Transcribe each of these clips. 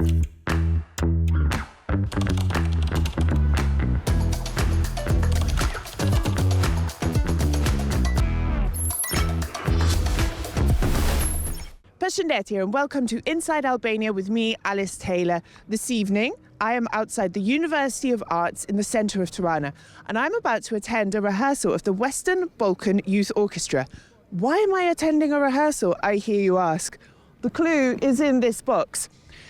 Perëndimor here, and welcome to Inside Albania with me, Alice Taylor. This evening, I am outside the University of Arts in the centre of Tirana, and I'm about to attend a rehearsal of the Western Balkan Youth Orchestra. Why am I attending a rehearsal, I hear you ask? The clue is in this box.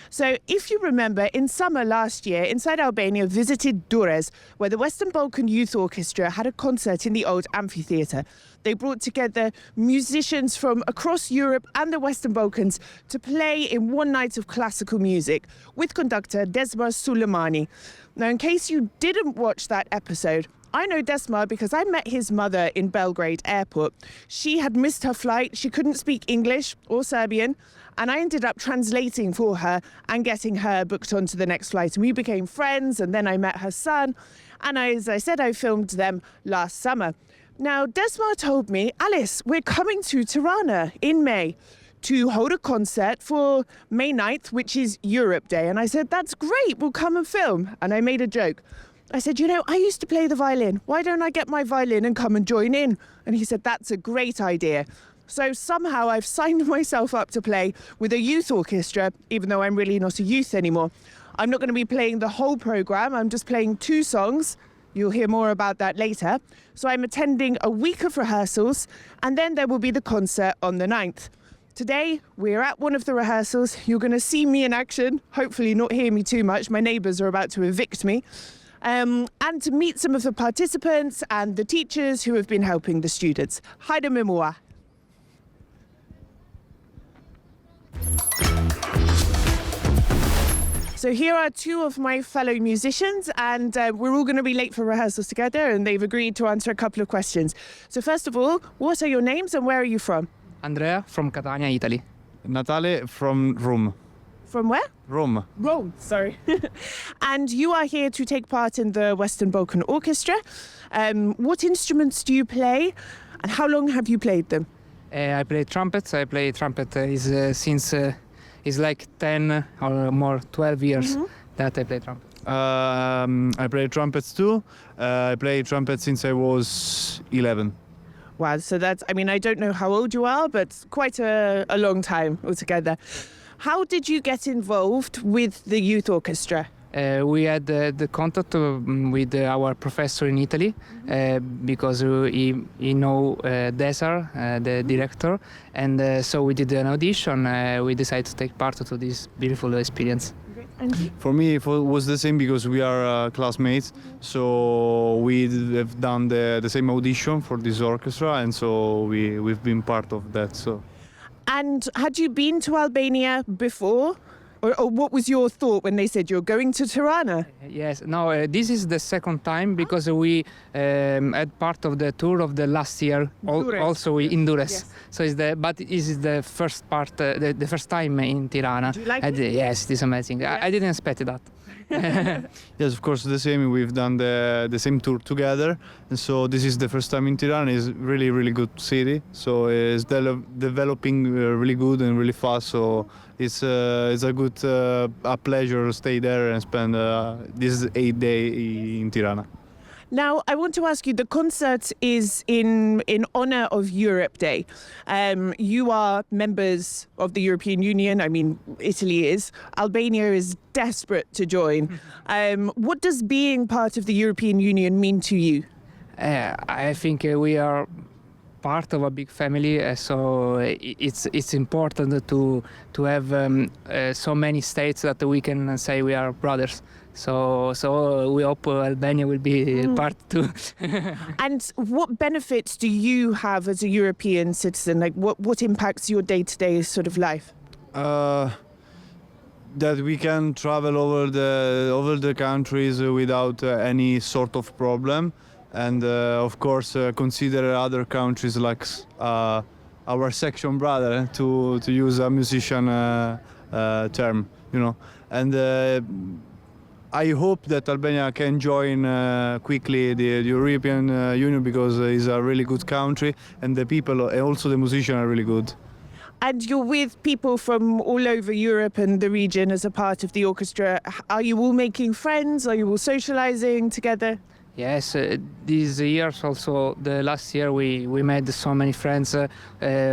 So if you remember, in summer last year, Inside Albania visited Durrës, where the Western Balkan Youth Orchestra had a concert in the old amphitheatre. They brought together musicians from across Europe and the Western Balkans to play in one night of classical music with conductor Desma Sulemani. Now, in case you didn't watch that episode, I know Desma because I met his mother in Belgrade airport. She had missed her flight, she couldn't speak English or Serbian, and I ended up translating for her and getting her booked onto the next flight. And we became friends, and then I met her son, and as I said, I filmed them last summer. Now, Desma told me, Alice, we're coming to Tirana in May to hold a concert for May 9th, which is Europe Day. And I said, that's great, we'll come and film. And I made a joke. I said, you know, I used to play the violin. Why don't I get my violin and come and join in? And he said, that's a great idea. So somehow I've signed myself up to play with a youth orchestra, even though I'm really not a youth anymore. I'm not going to be playing the whole programme. I'm just playing 2 songs. You'll hear more about that later. So I'm attending a week of rehearsals, and then there will be the concert on the 9th. Today, we're at one of the rehearsals. You're going to see me in action, hopefully not hear me too much. My neighbours are about to evict me. And to meet some of the participants and the teachers who have been helping the students. Haide me mua. So here are 2 of my fellow musicians, and we're all going to be late for rehearsals together, and they've agreed to answer a couple of questions. So first of all, what are your names and where are you from? Andrea from Catania, Italy. Natale from Rome. From where? Rome. Rome, sorry. And you are here to take part in the Western Balkan Orchestra. What instruments do you play, and how long have you played them? I play trumpets. I play trumpet since it's like 10 or more, 12 years that I play trumpet. I play trumpets too. I play trumpet since I was 11. Wow, so that's, I mean, I don't know how old you are, but quite a long time altogether. How did you get involved with the youth orchestra? We had the contact with our professor in Italy because he know Desar, the director, and so we did an audition. We decided to take part to this beautiful experience. For me, it was the same because we are classmates, so we have done the same audition for this orchestra, and so we've been part of that. So. And had you been to Albania before? Or what was your thought when they said you're going to Tirana? Yes, no, this is the second time because we had part of the tour of the last year, also in Durrës. Yes. So but it is the first part, the first time in Tirana. Do you like it? Yes, it is amazing. Yeah. I didn't expect that. Yes, of course, the same. We've done the same tour together, and so this is the first time in Tirana. It's really, really good city. So it's developing really good and really fast. So it's a good a pleasure to stay there and spend this 8 days in Tirana. Now, I want to ask you, the concert is in honour of Europe Day. You are members of the European Union. I mean, Italy is. Albania is desperate to join. What does being part of the European Union mean to you? I think we are part of a big family, so it's important to have so many states that we can say we are brothers. So we hope Albania will be part too. And what benefits do you have as a European citizen? Like what impacts your day-to-day sort of life? That we can travel over the countries without any sort of problem, and of course consider other countries like our section brother, to use a musician term, you know. And I hope that Albania can join quickly the European Union because it's a really good country, and the people and also the musicians are really good. And you're with people from all over Europe and the region as a part of the orchestra. Are you all making friends? Are you all socializing together? Yes, these years also, the last year we made so many friends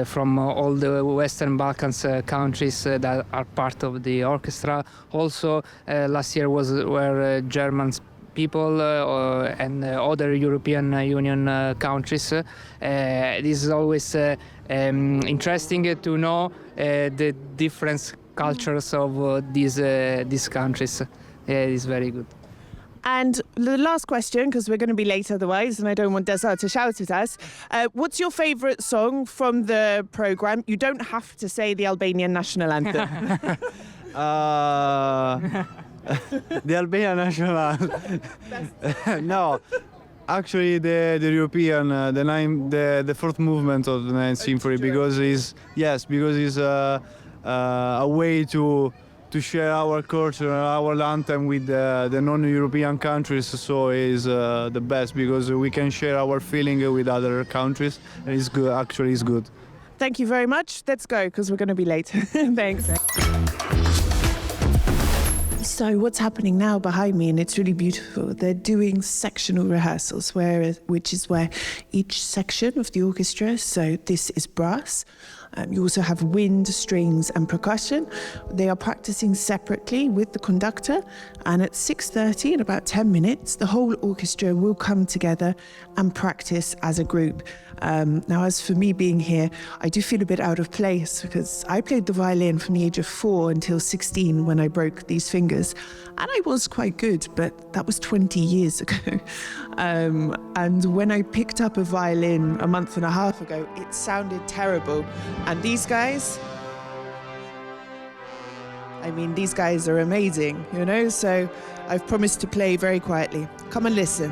from all the Western Balkans countries that are part of the orchestra. Also, last year were German people and other European Union countries. This is always interesting to know the different cultures of these countries. It is very good. And the last question, because we're going to be late otherwise, and I don't want Deza to shout at us. What's your favourite song from the programme? You don't have to say the Albanian national anthem. The Albanian national. No, actually the European, the fourth movement of the Ninth Symphony, because it's a way to share our culture, our anthem with the non-European countries. So it's the best because we can share our feeling with other countries, and it's good. Actually, it's good. Thank you very much. Let's go because we're going to be late. Thanks. So what's happening now behind me, and it's really beautiful, they're doing sectional rehearsals, which is where each section of the orchestra, so this is brass, you also have wind, strings and percussion. They are practicing separately with the conductor, and at 6:30, in about 10 minutes, the whole orchestra will come together and practice as a group. Now, as for me being here, I do feel a bit out of place because I played the violin from the age of 4 until 16 when I broke these fingers, and I was quite good, but that was 20 years ago. And when I picked up a violin a month and a half ago, it sounded terrible. And these guys, I mean, these guys are amazing, you know? So I've promised to play very quietly. Come and listen.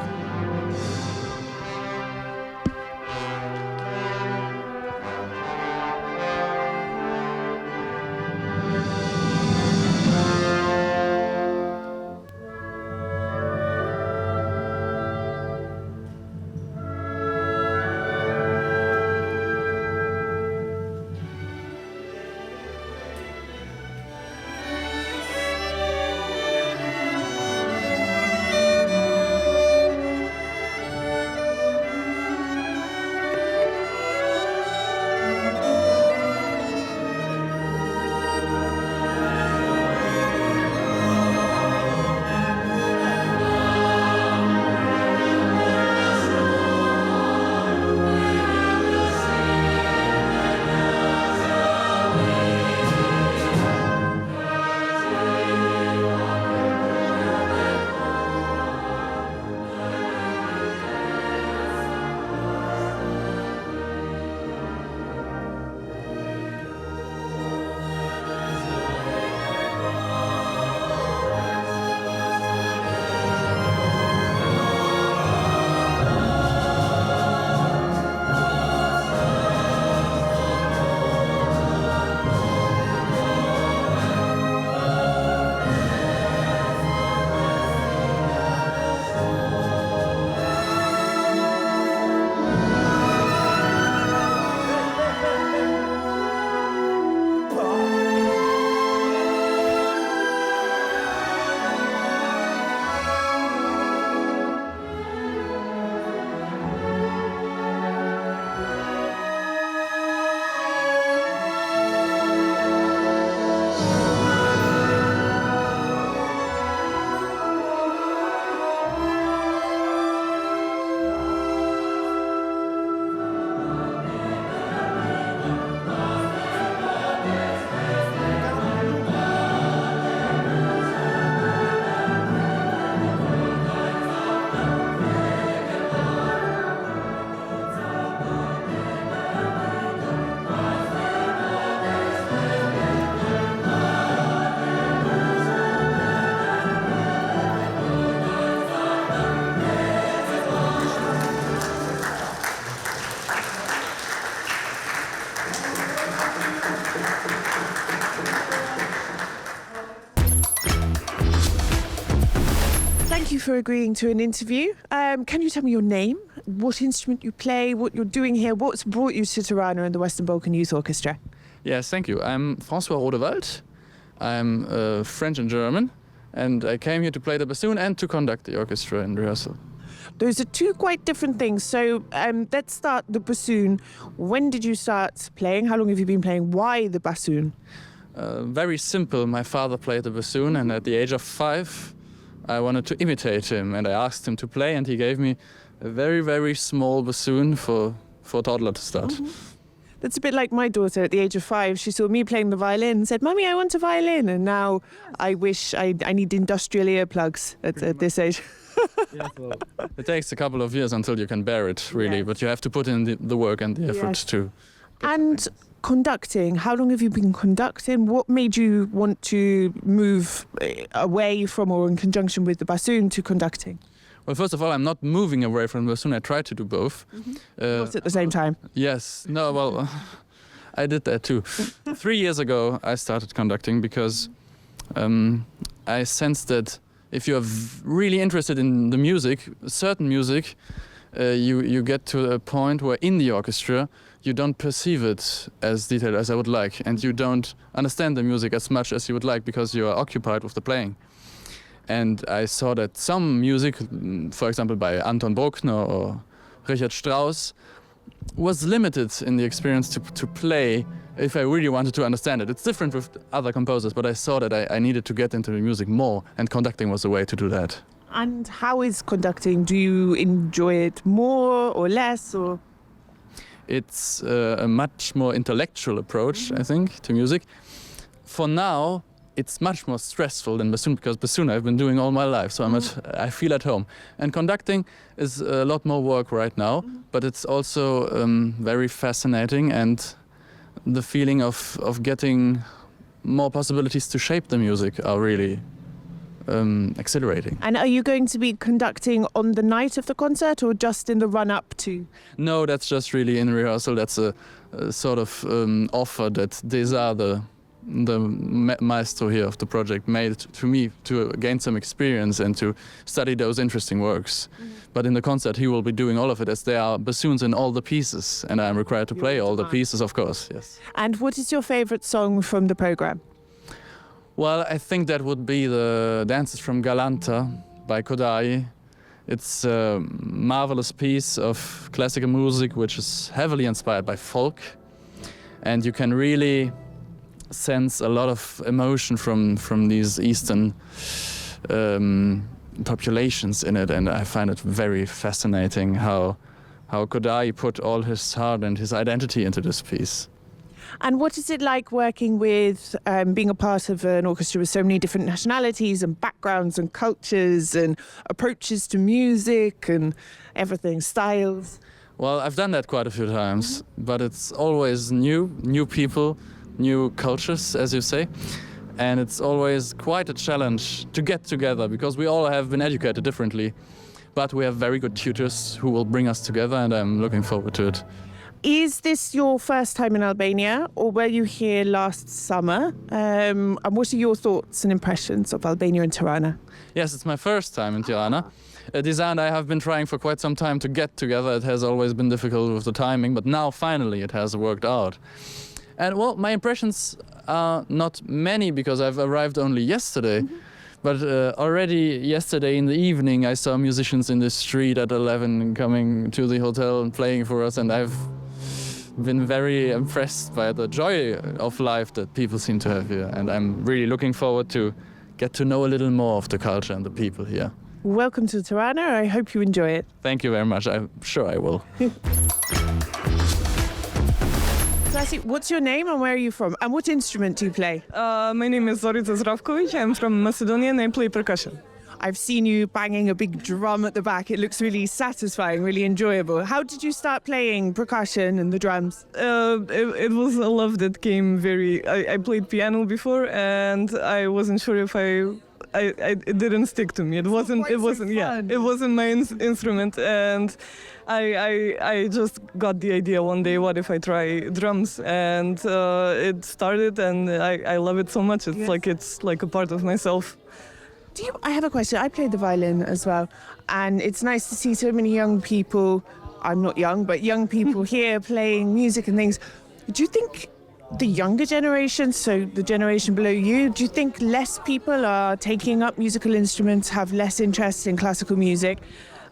Thank you for agreeing to an interview. Can you tell me your name, what instrument you play, what you're doing here, what's brought you to Tirana and the Western Balkan Youth Orchestra? Yes, thank you. I'm François Rodewald. I'm French and German, and I came here to play the bassoon and to conduct the orchestra in rehearsal. Those are two quite different things. So let's start the bassoon. When did you start playing? How long have you been playing? Why the bassoon? Very simple. My father played the bassoon, and at the age of 5, I wanted to imitate him, and I asked him to play, and he gave me a very, very small bassoon for a toddler to start. Mm-hmm. That's a bit like my daughter at the age of 5. She saw me playing the violin and said, "Mummy, I want a violin." And now I wish I need industrial earplugs at this age. Yes, well, it takes a couple of years until you can bear it, really, but you have to put in the work and the effort to. And conducting, how long have you been conducting? What made you want to move away from or in conjunction with the bassoon to conducting? Well, first of all, I'm not moving away from the bassoon. I try to do both. Both at the same time? Yes. No, well, I did that too. 3 years ago, I started conducting because I sensed that if you're really interested in the music, certain music, you get to a point where in the orchestra you don't perceive it as detailed as I would like, and you don't understand the music as much as you would like because you are occupied with the playing. And I saw that some music, for example by Anton Bruckner or Richard Strauss, was limited in the experience to play if I really wanted to understand it. It's different with other composers, but I saw that I needed to get into the music more, and conducting was a way to do that. And how is conducting? Do you enjoy it more or less? Or It's a much more intellectual approach, I think, to music. For now, it's much more stressful than bassoon, because bassoon I've been doing all my life, so I feel at home. And conducting is a lot more work right now, but it's also very fascinating, and the feeling of getting more possibilities to shape the music are really exhilarating. And are you going to be conducting on the night of the concert or just in the run-up to? No, that's just really in rehearsal. That's a sort of offer that Deza, the maestro here of the project, made to me to gain some experience and to study those interesting works. But in the concert he will be doing all of it, as there are bassoons in all the pieces, and I'm required to play all the pieces, of course, yes. And what is your favorite song from the program? Well, I think that would be the Dances from Galanta by Kodai. It's a marvelous piece of classical music which is heavily inspired by folk, and you can really sense a lot of emotion from these Eastern populations in it, and I find it very fascinating how Kodai put all his heart and his identity into this piece. And what is it like working with, being a part of an orchestra with so many different nationalities and backgrounds and cultures and approaches to music and everything, styles? Well, I've done that quite a few times, but it's always new people, new cultures, as you say. And it's always quite a challenge to get together, because we all have been educated differently. But we have very good tutors who will bring us together, and I'm looking forward to it. Is this your first time in Albania, or were you here last summer? And what are your thoughts and impressions of Albania and Tirana? Yes, it's my first time in Tirana. Deza and I have been trying for quite some time to get together. It has always been difficult with the timing, but now finally it has worked out. And well, my impressions are not many, because I've arrived only yesterday. But already yesterday in the evening I saw musicians in the street at 11 coming to the hotel and playing for us, and I've been very impressed by the joy of life that people seem to have here, and I'm really looking forward to get to know a little more of the culture and the people here. Welcome to Tirana. I hope you enjoy it. Thank you very much. I'm sure I will. Classic. What's your name and where are you from? And what instrument do you play? My name is Zorica Zdravkovic. I'm from Macedonia and I play percussion. I've seen you banging a big drum at the back. It looks really satisfying, really enjoyable. How did you start playing percussion and the drums? It was a love that came I played piano before, and I wasn't sure if it didn't stick to me. It wasn't my instrument, and I just got the idea one day, what if I try drums? And it started, and I love it so much. It's like a part of myself. I have a question. I played the violin as well, and it's nice to see so many young people. I'm not young, but young people here playing music and things. Do you think the younger generation, so the generation below you, do you think less people are taking up musical instruments, have less interest in classical music?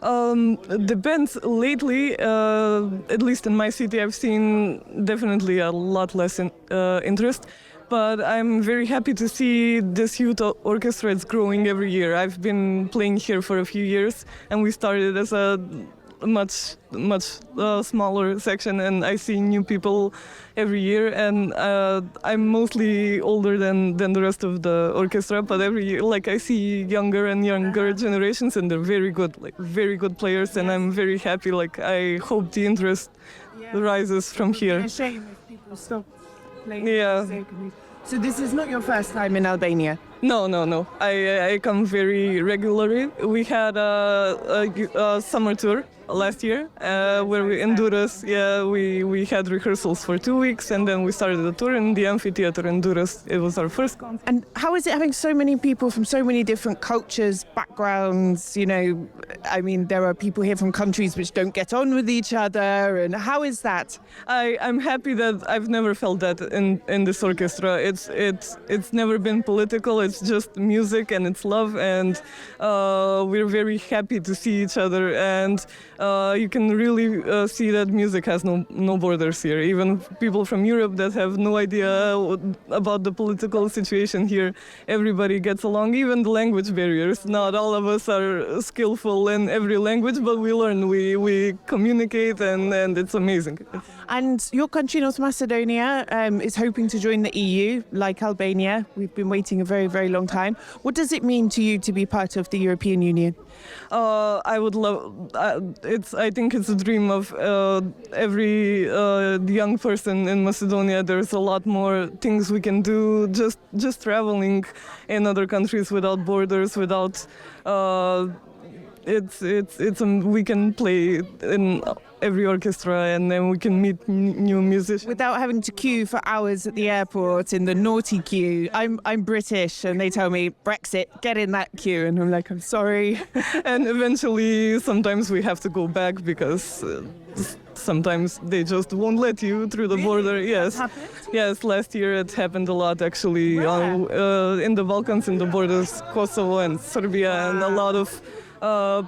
Depends. Lately, at least in my city, I've seen definitely a lot less interest. But I'm very happy to see this youth orchestra is growing every year. I've been playing here for a few years, and we started as a much smaller section, and I see new people every year, and I'm mostly older than the rest of the orchestra, but every year I see younger and younger generations, and they're very good players, and I'm very happy. I hope the interest rises from here. It's a shame if people stop playing Yeah. music. So this is not your first time in Albania? No. I come very regularly. We had a summer tour last year where we in Durrës. Yeah, we had rehearsals for 2 weeks, and then we started the tour in the amphitheater in Durrës. It was our first concert. And how is it having so many people from so many different cultures, backgrounds? I mean, there are people here from countries which don't get on with each other, and how is that? I'm happy that I've never felt that in this orchestra. It's never been political. It's just music and it's love, and we're very happy to see each other. And you can really see that music has no borders here. Even people from Europe that have no idea about the political situation here, everybody gets along. Even the language barriers. Not all of us are skillful in every language, but we learn. We communicate, and it's amazing. And your country, North Macedonia, is hoping to join the EU, like Albania. We've been waiting a very, very long time. What does it mean to you to be part of the European Union? I would love. I think it's a dream of every young person in Macedonia. There's a lot more things we can do. Just traveling in other countries without borders, without. We can play in every orchestra, and then we can meet new musicians Without having to queue for hours at the airport in the naughty queue. I'm British, and they tell me, Brexit, get in that queue. And I'm like, I'm sorry. And eventually, sometimes we have to go back because sometimes they just won't let you through the border. Yes, yes. Last year it happened a lot actually. In the Balkans, in the borders, Kosovo and Serbia, and a lot of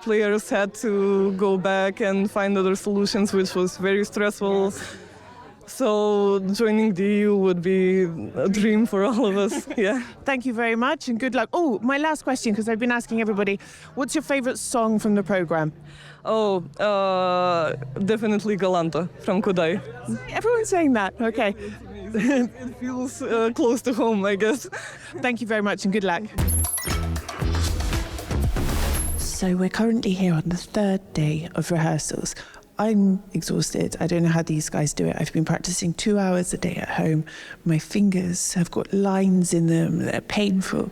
players had to go back and find other solutions, which was very stressful. So joining the EU would be a dream for all of us. Yeah. Thank you very much and good luck. Oh, my last question, because I've been asking everybody, what's your favorite song from the program? Oh, definitely Galanta from Kodai. Everyone's saying that. Okay. It feels close to home, I guess. Thank you very much and good luck. So we're currently here on the third day of rehearsals. I'm exhausted. I don't know how these guys do it. I've been practicing 2 hours a day at home. My fingers have got lines in them. They're painful.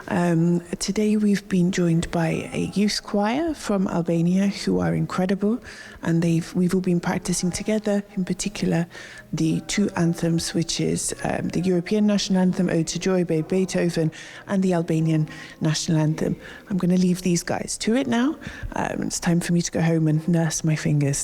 Today we've been joined by a youth choir from Albania who are incredible. And we've all been practicing together, in particular, the two anthems, which is the European national anthem, Ode to Joy by Beethoven, and the Albanian national anthem. I'm going to leave these guys to it now. It's time for me to go home and nurse my fingers.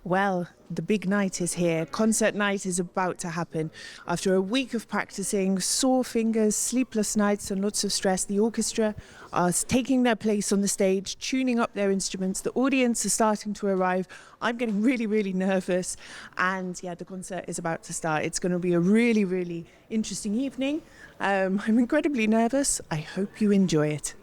Well, the big night is here. Concert night is about to happen. After a week of practicing, sore fingers, sleepless nights and lots of stress, the orchestra are taking their place on the stage, tuning up their instruments. The audience is starting to arrive. I'm getting really, really nervous. And yeah, the concert is about to start. It's going to be a really, really interesting evening. I'm incredibly nervous. I hope you enjoy it.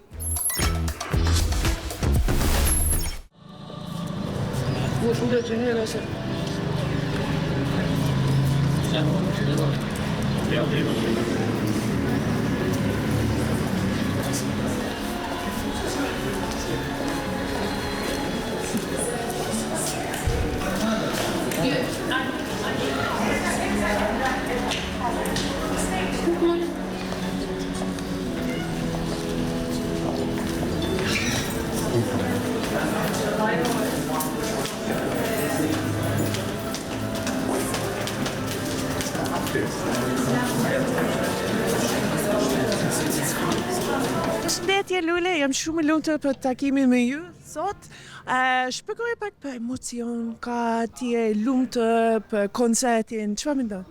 Lule, jam shumë e lumtur për takimin me ju sot. Shpjegoj pak për emocion, ka ti e lumtur për koncertin, çfarë mendon?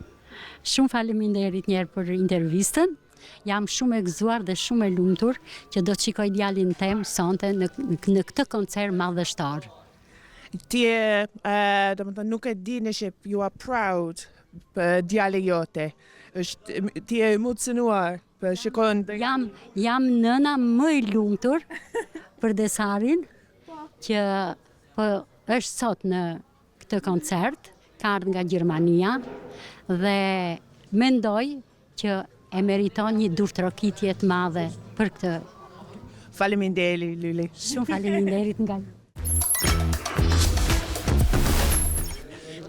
Shumë faleminderit njerë për intervistën. Jam shumë e gëzuar dhe shumë e lumtur që do të shikoj djalin tem sonte në këtë koncert madhështor. Ti domethënë nuk e di nëse you are proud për djalin jote. Ti e emocionuar për shikon. Jam nëna më e lumtur për Desarin që është sot në këtë koncert, ka ardhur nga Gjermania dhe mendoj që e meriton një durtrokitje të madhe për këtë. Faleminderit Luli. Shumë faleminderit nga ju.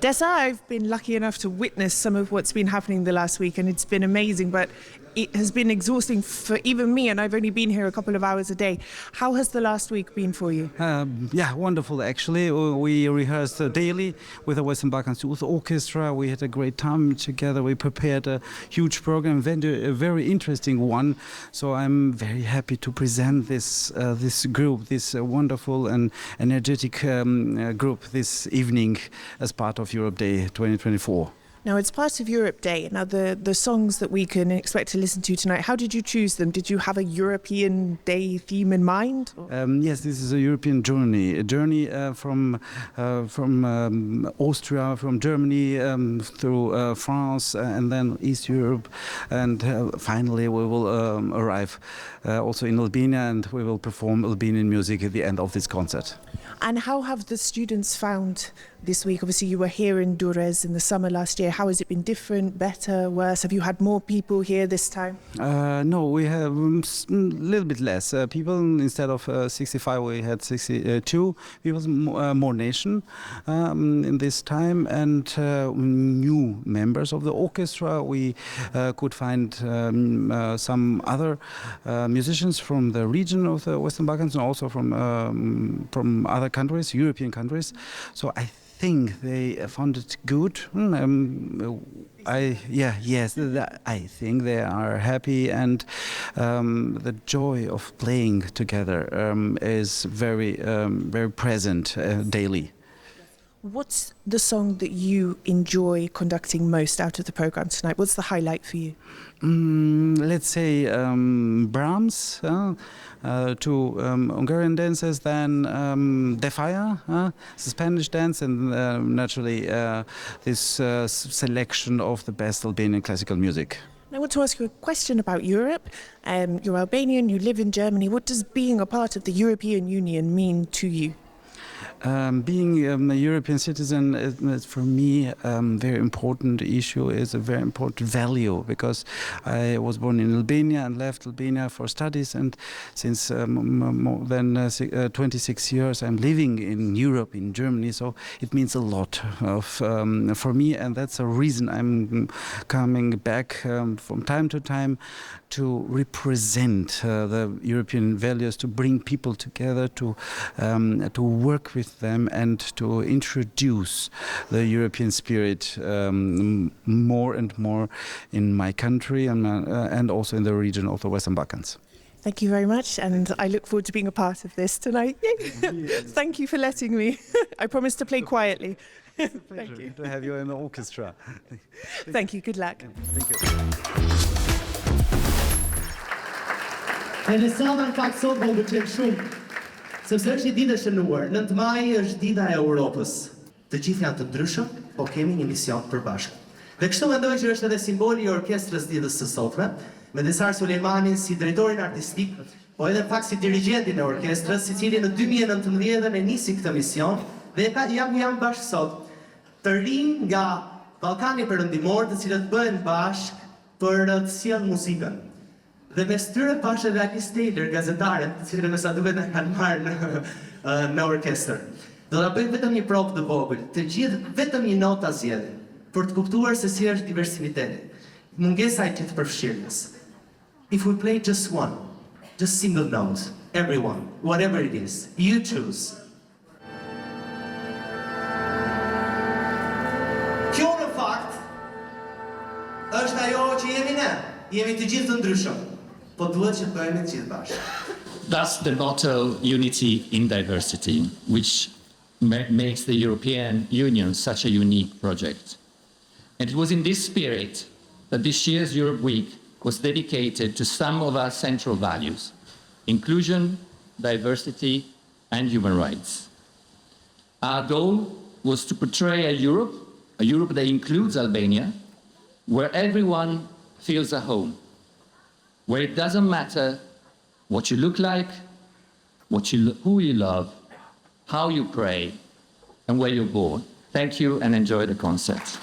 Dessa, I've been lucky enough to witness some of what's been happening the last week, and it's been amazing, but it has been exhausting for even me, and I've only been here a couple of hours a day. How has the last week been for you? Yeah, wonderful actually. We rehearsed daily with the Western Balkans Youth Orchestra. We had a great time together. We prepared a huge program, a very interesting one. So I'm very happy to present this group, this wonderful and energetic group this evening as part of Europe Day 2024. Now, it's part of Europe Day. Now, the songs that we can expect to listen to tonight, how did you choose them? Did you have a European Day theme in mind? Yes, this is a European journey, from Austria, from Germany, through France, and then East Europe, and finally we will arrive also in Albania, and we will perform Albanian music at the end of this concert. And how have the students found this week? Obviously, you were here in Durrës in the summer last year. How has it been different, better, worse? Have you had more people here this time? No, we have a little bit less people. Instead of 65, we had 62 people, more nation in this time, and new members of the orchestra. We could find some other musicians from the region of the Western Balkans and also from other countries, European countries. So I think they found it good. I think they are happy, and the joy of playing together is very present daily. What's the song that you enjoy conducting most out of the program tonight? What's the highlight for you? Let's say Brahms, two Hungarian dances, then De Fire, the Spanish dance, and naturally this selection of the best Albanian classical music. I want to ask you a question about Europe. You're Albanian, you live in Germany. What does being a part of the European Union mean to you? Being a European citizen is for me a very important issue, is a very important value, because I was born in Albania and left Albania for studies, and since more than 26 years I'm living in Europe, in Germany, so it means a lot for me, and that's a reason I'm coming back from time to time to represent the European values, to bring people together, to work with them, and to introduce the European spirit more and more in my country and also in the region of the Western Balkans. Thank you very much, and I look forward to being a part of this tonight. Thank you for letting me. I promise to play quietly. It's a pleasure to have you in the orchestra. Thank you, good luck. Thank you. Rehearsal në fakt sot më pëlqen shumë, sepse është një ditë e shënuar. 9 maj është dita e Europës. Të gjithë janë të ndryshëm, po kemi një mision përbashkët. Dhe kështu mendoj që është edhe simboli i orkestrës ditës së sotme, me Desar Sulejmanin si drejtorin artistik, po edhe në fakt si dirigjentin e orkestrës, i cili në 2019 e nisi këtë mision, dhe jam bashkë sot të rinj nga Ballkani Perëndimor, të cilët bëhen bashkë për të sjellë muzikën. Dhe mes tyre pash edhe Alice Taylor, gazetaren, të cilën me sa duket në kanë marrë në orkestër. Do ta bëjmë vetëm një provë të vogël, të gjithë vetëm një notë ta zgjedhin, për të kuptuar se si është diversiteti, mungesa e të përfshirjes. If we play just one, just single note, everyone, whatever it is, you choose. Kjo në fakt është ajo që jemi ne, jemi të gjithë të ndryshëm, po duhet që të bëhemi të gjithë bashkë. thus the motto "Unity in Diversity," which makes the European Union such a unique project. And it was in this spirit that this year's Europe Week was dedicated to some of our central values: inclusion, diversity, and human rights. Our goal was to portray a Europe that includes Albania, where everyone feels at home, where it doesn't matter what you look like, who you love, how you pray, and where you're born. Thank you and enjoy the concert.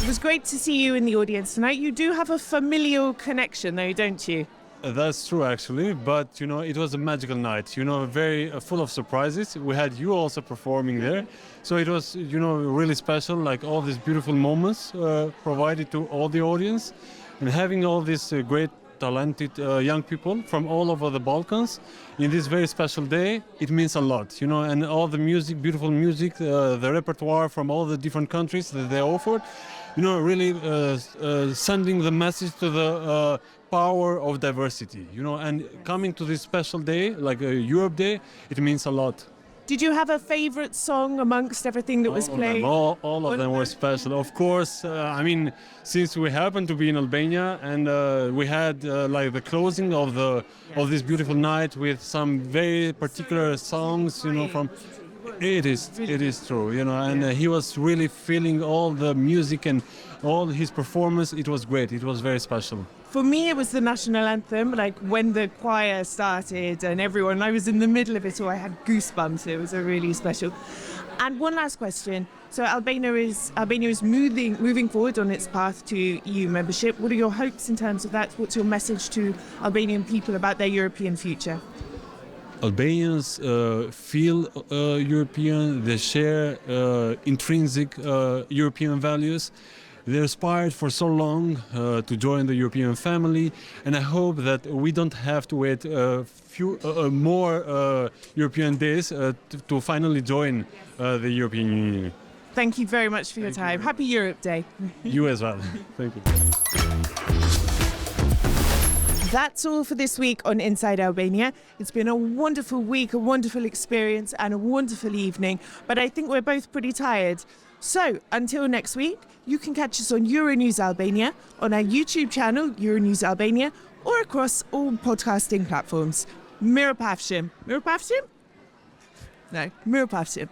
It was great to see you in the audience tonight. You do have a familial connection, though, don't you? That's true, actually, but it was a magical night, very full of surprises. We had you also performing there, so it was, really special, like all these beautiful moments provided to all the audience, and having all these great, talented young people from all over the Balkans in this very special day, it means a lot, and all the music, beautiful music, the repertoire from all the different countries that they offered, really sending the message to the power of diversity, and coming to this special day, like Europe Day, it means a lot. Did you have a favorite song amongst everything that was played? All of them were special. Of course, since we happened to be in Albania and we had like the closing of this beautiful night with some very particular songs, from. It is true, and he was really feeling all the music and all his performance. It was great. It was very special. For me, it was the national anthem, like when the choir started and everyone, I was in the middle of it, so I had goosebumps. It was a really special. And one last question. So Albania is moving forward on its path to EU membership. What are your hopes in terms of that? What's your message to Albanian people about their European future? Albanians feel European, they share intrinsic European values. They aspired for so long to join the European family, and I hope that we don't have to wait more European days to finally join the European Union. Thank you very much for your time. Happy Europe Day. You as well. Thank you. That's all for this week on Inside Albania. It's been a wonderful week, a wonderful experience and a wonderful evening, but I think we're both pretty tired. So until next week, you can catch us on Euronews Albania, on our YouTube channel, Euronews Albania, or across all podcasting platforms. Mirapavshim. Mirapavshim? No, Mirapavshim.